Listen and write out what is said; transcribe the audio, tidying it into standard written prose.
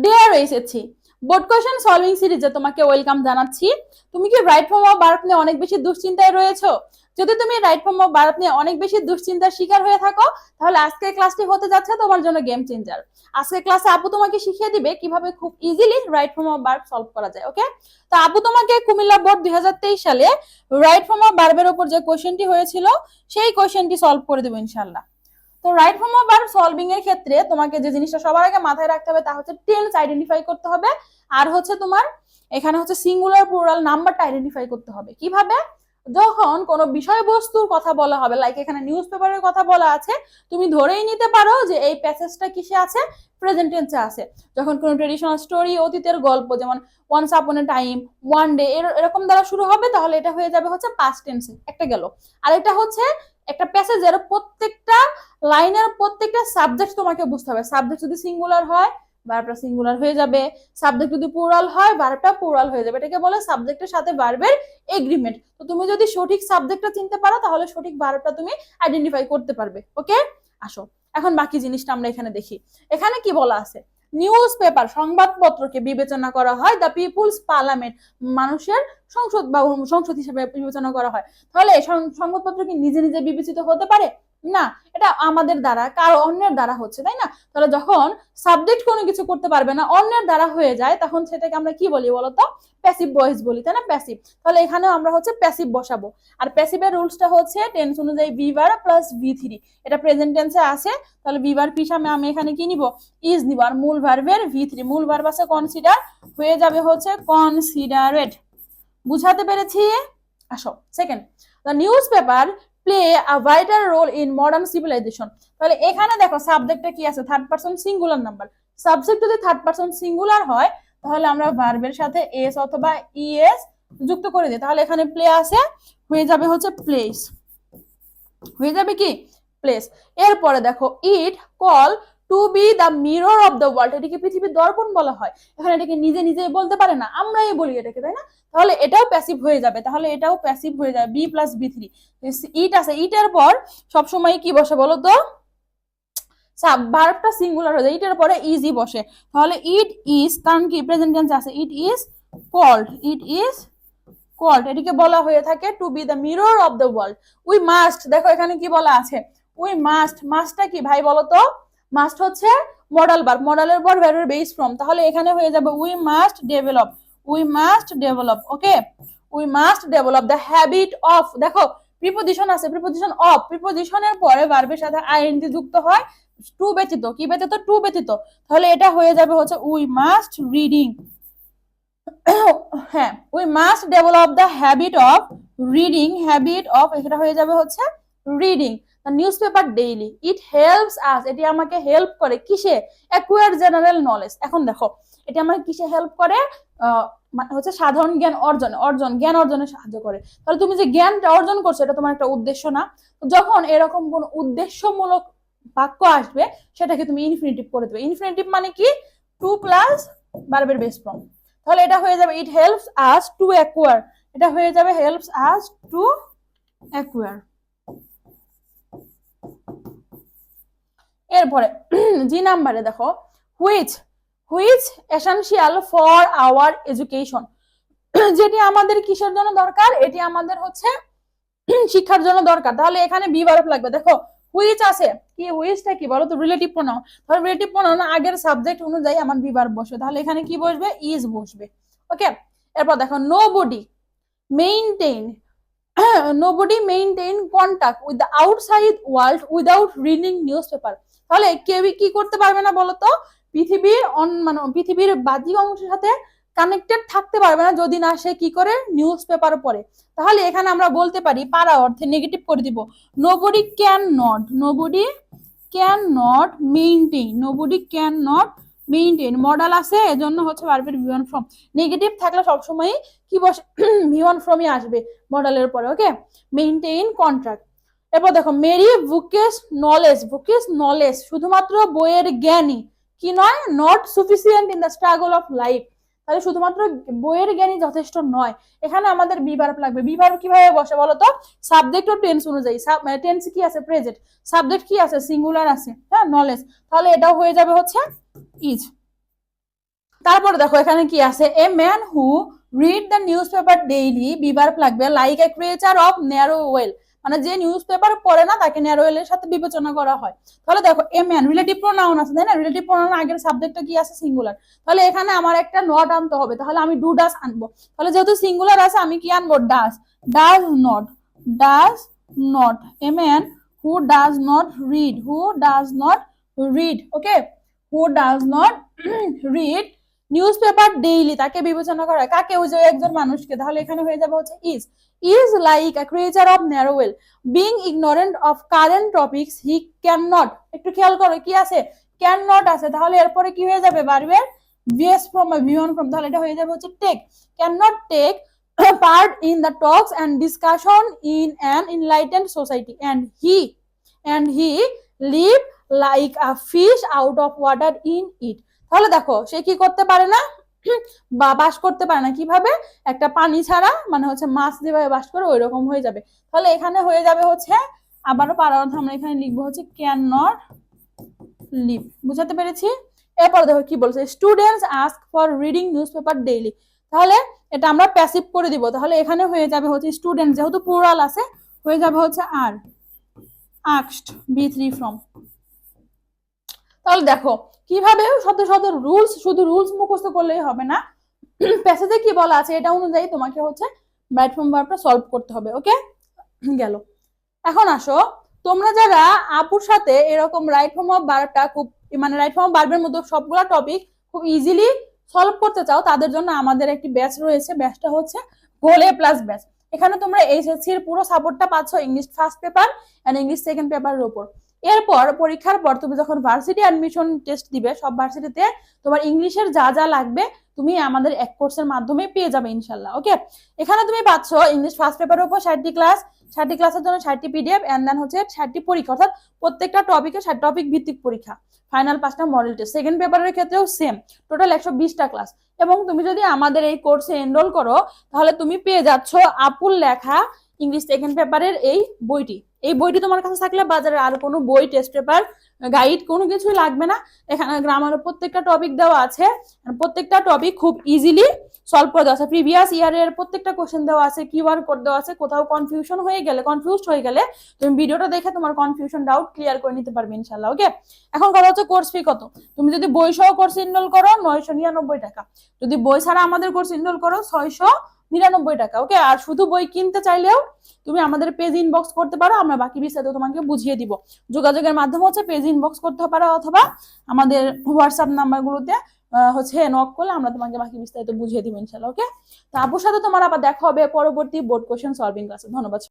Deer এসেছি board question solving সিরিজে তোমাকে ওয়েলকাম জানাচ্ছি। তুমি কি রাইট ফর্ম অফ ভার্ব নিয়ে অনেক বেশি দুশ্চিন্তায় রয়েছো? যদি তুমি রাইট ফর্ম অফ ভার্ব নিয়ে অনেক বেশি দুশ্চিন্তার শিকার হয়ে থাকো, তাহলে আজকের ক্লাসটি হতে যাচ্ছে তোমার জন্য গেম চেঞ্জার। আজকের ক্লাসে আপু তোমাকে শিখিয়ে দিবে কিভাবে খুব easily right form of verb solve করা যায়। ওকে, তো আপু তোমাকে কুমিল্লা বোর্ড 2023 সালে রাইট ফর্ম অফ ভার্বের উপর যে কোয়েশ্চেনটি হয়েছিল সেই কোয়েশ্চেনটি সলভ করে দেবো ইনশাআল্লাহ। তো right form of verb solving এর ক্ষেত্রে তোমাকে যে জিনিসটা সবার আগে মাথায় রাখতে হবে তা হচ্ছে টেন্স আইডেন্টিফাই করতে হবে, আর হচ্ছে তোমার এখানে হচ্ছে সিঙ্গুলার প্লুরাল নাম্বারটা আইডেন্টিফাই করতে হবে। কিভাবে? যখন কোনো বিষয়বস্তুর কথা বলা হবে, লাইক এখানে নিউজ পেপারের কথা বলা আছে, তুমি ধরেই নিতে পারো যে এই প্যাসেজটা কিসে আছে, প্রেজেন্ট টেন্সে আছে। যখন কোনো ট্রেডিশনাল স্টোরি, অতীতের গল্প, যেমন ওয়ান্স আপন এ টাইম, ওয়ান ডে, এরকম দ্বারা শুরু হবে, তাহলে এটা হয়ে যাবে হচ্ছে পাস্ট টেন্সে। একটা গেল। আর এটা হচ্ছে একটা প্যাসেজের প্রত্যেকটা লাইনের প্রত্যেকটা সাবজেক্ট তোমাকে বুঝতে হবে। সাবজেক্ট যদি সিঙ্গুলার হয় ভার্বটা সিঙ্গুলার হয়ে যাবে, সাবজেক্ট যদি প্লুরাল হয় ভার্বটা প্লুরাল হয়ে যাবে। এটাকে বলে সাবজেক্টের সাথে ভার্বের এগ্রিমেন্ট। তো তুমি যদি সঠিক সাবজেক্টটা চিনতে পারো তাহলে সঠিক ভার্বটা তুমি আইডেন্টিফাই করতে পারবে। ওকে, আসো এখন বাকি জিনিসটা আমরা এখানে দেখি। এখানে কি বলা আছে? নিউজ পেপার সংবাদপত্রকে বিবেচনা করা হয় দ্য পিপুলস পার্লামেন্ট, মানুষের সংসদ বা সংসদ হিসেবে বিবেচনা করা হয়। তাহলে সংবাদপত্র কি নিজে নিজে বিবেচিত হতে পারে? না, এটা আমাদের দ্বারা, কারো অন্যের দ্বারা হচ্ছে, তাই না? তাহলে যখন সাবজেক্ট কোনো কিছু করতে পারবে না, অন্যের দ্বারা হয়ে যায়, তখন সেটাকে আমরা কি বলি বলতো? প্যাসিভ ভয়েস বলি, তাই না? প্যাসিভ। তাহলে এখানেও আমরা হচ্ছে প্যাসিভ বসাবো। আর প্যাসিভের রুলসটা হচ্ছে টেন্স অনুযায়ী ভি ভার্ব প্লাস ভি3। এটা প্রেজেন্ট টেন্সে আছে, তাহলে ভি ভার্ব হিসাবে আমি এখানে কি নিব? ইজ নিব। আর মূল ভার্বের ভি3, মূল ভার্ব আছে কনসিডার, হয়ে যাবে হচ্ছে কনসিডারেট। বুঝাতে পেরেছি? আসো second, the newspaper play a vital role in modern civilisation. তাহলে এখানে দেখো সাবজেক্টটা কি আছে? Third person singular number. Subject যদি থার্ড পারসন সিঙ্গুলার হয় তাহলে আমরা ভার্বের সাথে এস অথবা ইএস যুক্ত করে দিই। তাহলে এখানে প্লে আছে, হয়ে যাবে হচ্ছে প্লেস, হয়ে যাবে কি প্লেস। এরপরে দেখো it call to be the mirror of the world, এটাকে পৃথিবীর দর্পণ বলা হয়। এখানে এটাকে নিজে নিজে বলতে পারে না, আমরাই বলি এটাকে, তাই না? তাহলে এটাও প্যাসিভ হয়ে যাবে, তাহলে এটাও প্যাসিভ হয়ে যাবে, বি প্লাস বি3। ইট আছে, ইটের পর সবসময় কি বসে বলো তো? ভার্বটা সিঙ্গুলার হয়ে যায়, ইটের পরে ইজি বসে। তাহলে ইট ইজ, কারণ কি প্রেজেন্ট টেন্স আছে, it is called, it is called, এটিকে বলা হয়ে থাকে to be the mirror of the world. We must, দেখো এখানে কি বলা আছে? উই মাস্ট, মাস্টটা কি ভাই বলো তো? মাস্ট হচ্ছে মডাল ভার্ব, মডালের পর ভার্বের বেস ফর্ম। তাহলে এখানে হয়ে যাবে we must develop, we must develop. Okay, we must develop the habit of, দেখো প্রিপোজিশন আছে, প্রিপোজিশন অফ, প্রিপোজিশনের পরে ভার্বের সাথে আইএনজি যুক্ত হয় টু ব্যতীত, কি ব্যতীত? টু ব্যতীত। তাহলে এটা হয়ে যাবে হচ্ছে উই মাস্ট রিডিং, হ্যাঁ, we must develop the habit of reading, habit of, এটা হয়ে যাবে হচ্ছে reading the newspaper daily. It helps us, এটি আমাকে হেল্প করে কিসে? Acquire general knowledge. এখন দেখো এটি আমাকে কিসে হেল্প করে? হচ্ছে সাধারণ জ্ঞান জ্ঞান অর্জনে সাহায্য করে। তাহলে তুমি যে জ্ঞানটা অর্জন করছো এটা তোমার একটা উদ্দেশ্য না? যখন এরকম কোন উদ্দেশ্যমূলক বাক্য আসবে সেটাকে তুমি ইনফিনিটিভ করে দেবে। ইনফিনিটিভ মানে কি? টু প্লাস ভার্বের বেস ফর্ম। তাহলে এটা হয়ে যাবে it helps us to acquire, এটা হয়ে যাবে হেল্পস আস টু অ্যাকুয়ার। এরপরে জি নাম্বারে দেখো which, which essential for our education, যেটি আমাদের কিসের জন্য দরকার? এটি আমাদের হচ্ছে শিক্ষার জন্য দরকার। তাহলে এখানে বি ভার্ব লাগবে। দেখো হুইচ আছে, কি হুইচটা কি বলো তো? Relative pronoun. তাহলে রিলেটিভ প্রোনাউন আগের সাবজেক্ট অনুযায়ী আমার বি ভার্ব বসবে। তাহলে এখানে কি বসবে? ইজ বসবে। ওকে, এরপর দেখো nobody maintain, nobody maintain contact with the outside world without reading news paper. তাহলে কেউই কি করতে পারবে না বলতো? পৃথিবীর মানে পৃথিবীর বাহ্যিক অংশের সাথে কানেক্টেড থাকতে পারবে না যদি না সে কি করে? নিউজ পেপার পড়ে। তাহলে এখানে আমরা বলতে পারি পারা অর্থে নেগেটিভ করে দিব, nobody can not, nobody can not maintain, nobody can not maintain. Modal আছে এজন্য হচ্ছে ভার্বের ভি ওয়ান ফর্ম। নেগেটিভ থাকলে সবসময় কি বসে? ভি ওয়ান ফর্মই আসবে মডালের পরে। Okay, maintain contract. এরপর দেখো mere bookish knowledge, bookish knowledge শুধুমাত্র বইয়ের জ্ঞানী কি নয়? Not sufficient in the struggle of life. তাহলে শুধুমাত্র বইয়ের জ্ঞানী যথেষ্ট নয়। এখানে আমাদের বি ভার্ব লাগবে। বি ভার্ব কিভাবে বসে বলতো? সাবজেক্ট ও টেন্স অনুযায়ী। টেন্স কি আছে? প্রেজেন্ট। সাবজেক্ট কি আছে? সিঙ্গুলার আছে, হ্যাঁ, নলেজ। তাহলে এটাও হয়ে যাবে হচ্ছে ইজ। তারপরে দেখো এখানে কি আছে, a man who read the newspaper daily, be verb লাগবে like a creature of narrow well, মানে যে নিউজ পেপার পড়ে না তাকে ন্যারো ওয়েলের সাথে বিবেচনা করা হয়। তাহলে দেখো এ ম্যান রিলেটিভ প্রোনাউন আছে, তাই না? রিলেটিভ প্রোনাউন আগের সাবজেক্টটা কি আছে, সিঙ্গুলার। তাহলে এখানে আমার একটা নট আনতে হবে, তাহলে আমি ডু ডাস আনবো। তাহলে যেহেতু সিঙ্গুলার আছে আমি কি আনবো, does. Does not, does not, a man who does not read, who does not read, okay, who does not read newspaper daily, তাকে বিবেচনা করা কাকে, ওই যে একজন মানুষকে। তাহলে এখানে হয়ে যাবে হচ্ছে is like a creature of narrow will, being ignorant of current topics he cannot, একটু খেয়াল করো কি আছে, cannot আছে, তাহলে এরপরে কি হয়ে যাবে, বারবার vs from a beyond from, তাহলে এটা হয়ে যাবে হচ্ছে take, cannot take part in the talks and discussion in an enlightened society, and he live like a fish out of water in it। তাহলে দেখো সে কি করতে পারে না, বা বাস করতে পারে না, কিভাবে, একটা পানি ছাড়া, মানে হচ্ছে মাছ যেভাবে বাস করে ওই রকম হয়ে যাবে। তাহলে এখানে হয়ে যাবে হচ্ছে, আবারও পারার অর্থ আমরা এখানে লিখবো হচ্ছে ক্যান নট লিভ, বুঝাতে পেরেছি? এরপর দেখো কি বলছে, students ask for reading news paper daily, তাহলে এটা আমরা প্যাসিভ করে দিব। তাহলে এখানে হয়ে যাবে হচ্ছে স্টুডেন্ট, যেহেতু প্লুরাল আছে হয়ে যাবে হচ্ছে আর আস্কড, বি3 ফ্রম। তাহলে দেখো কিভাবে শত শত রুলস, শুধু রুলস মুখস্থ করলেই হবে না, প্যাসেজে কি বলা আছে এটা অনুযায়ী তোমাকে হচ্ছে রাইট ফর্ম ভার্বটা সলভ করতে হবে। ওকে, গেল। এখন আসো, তোমরা যারা আপুর সাথে এরকম রাইট ফর্ম অফ ভার্বটা খুব, মানে রাইট ফর্ম অফ ভার্বের মধ্যে সবগুলা টপিক খুব ইজিলি সলভ করতে চাও, তাদের জন্য আমাদের একটি ব্যাচ রয়েছে, ব্যাচটা হচ্ছে গোল এ প্লাস ব্যাচ। এখানে তোমরা এইচএসসি এর পুরো সাপোর্টটা পাচ্ছ English first paper and English second পেপারের উপর। এরপর পরীক্ষার পর তুমি যখন ভার্সিটি অ্যাডমিশন টেস্ট দিবে, সব ভার্সিটিতে তোমার ইংলিশের যা যা লাগবে তুমি আমাদের এক কোর্সের মাধ্যমে পেয়ে যাবে ইনশাল্লাহ। ওকে, এখানে তুমি পাচ্ছ ইংলিশ ফার্স্ট পেপারের উপর 60টি ক্লাস, 60টি ক্লাসের জন্য 60টি পিডিএফ, এন্ড দেন হচ্ছে 60টি পরীক্ষা, অর্থাৎ প্রত্যেকটা টপিকে 60 টপিক ভিত্তিক পরীক্ষা, ফাইনাল 5টা মডেল টেস্ট। সেকেন্ড পেপারের ক্ষেত্রেও সেম, টোটাল 120টা ক্লাস। এবং তুমি যদি আমাদের এই কোর্সে এনরোল করো তাহলে তুমি পেয়ে যাচ্ছ আপুল লেখা ইংলিশ সেকেন্ড পেপারের এই বইটি। এই বইটি তোমার কাছে থাকলে বাজারে আর কোনো বই, টেস্ট পেপার, গাইড কোনো কিছুই লাগবে না। এখানে গ্রামারের প্রত্যেকটা টপিক দেওয়া আছে, প্রত্যেকটা টপিক খুব ইজিলি সলভ করে দেওয়া আছে, প্রিভিয়াস ইয়ারের প্রত্যেকটা কোশ্চেন দেওয়া আছে, কিওয়ার্ড কোড দেওয়া আছে। কোথাও কনফিউজড হয়ে গেলে তুমি ভিডিওটা দেখে তোমার কনফিউশন ডাউট ক্লিয়ার করে নিতে পারবে ইনশাআল্লাহ। ওকে, এখন কথা হচ্ছে কোর্স ফি কত। তুমি যদি বই সহ কোর্স এনরোল করো 999 টাকা, যদি বই ছাড়া আমাদের কোর্স এনরোল করো 699 টাকা। ওকে, আর শুধু বই কিনতে চাইলেও তুমি আমাদের পেজ ইনবক্স করতে পারো, আমরা বাকি বিস্তারিত তোমাকে বুঝিয়ে দিব। যোগাযোগের মাধ্যম হচ্ছে পেজ ইনবক্স করতে পারো, অথবা আমাদের হোয়াটসঅ্যাপ নাম্বারগুলোতে হচ্ছে নক করলে আমরা তোমাকে বাকি বিস্তারিত বুঝিয়ে দিব ইনশাআল্লাহ। ওকে, তো আপুর সাথে তোমার আবার দেখা হবে পরবর্তী বোর্ড কোশ্চেন সলভিং ক্লাসে। ধন্যবাদ।